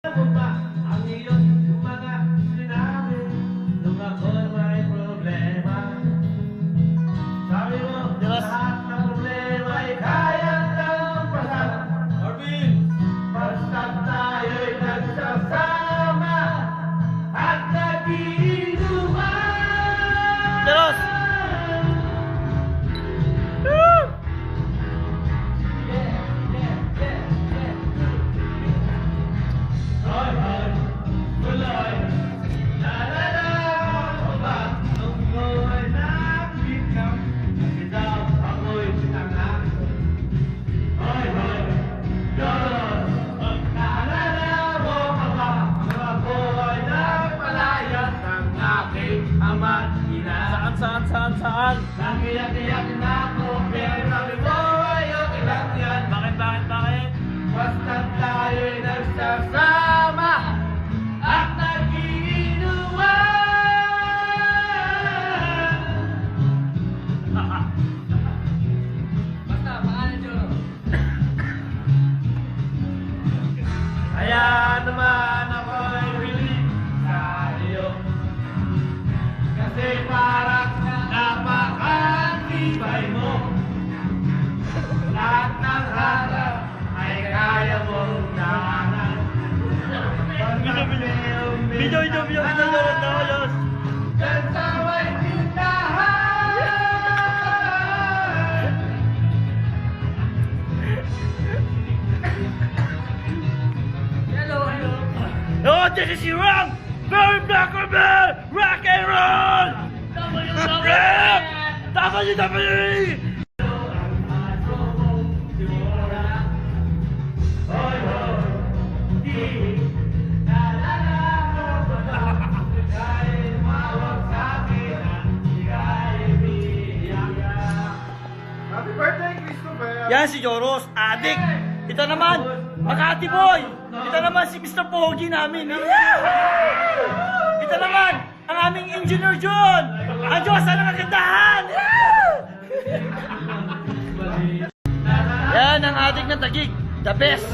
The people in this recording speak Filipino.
Ang iyong mga sinabi nung ako'y may problema. Sabi mo, lahat ng problema ay kayang talumpasan. Arvin! Basta't tayo'y nagsasama at nag-iinuman. Delos! Saan? Nakiyak-iyak na ako, pero sabi mo ayaw ilang yan. Bakit? Basta't tayo'y nagsasama at nag-iinuman. Basta, pangalan Joro. Kaya naman ako'y willing sa iyo. Kasi parang napakatibay mo. Lahat ng harap ay kaya mong daanan. Video. Dyan sa may tindahan. Hello. Oh, this is Iran! Very black man! Rock and roll! WWE! Happy birthday, Christopher! Yan si Joros, adik! Ito naman, Makati Boy! Ito naman si Mr. Pogi namin! Ito naman, ang aming Engineer John! Ang Diyos ang kagandahan! Yan ang adik ng Taguig, the best!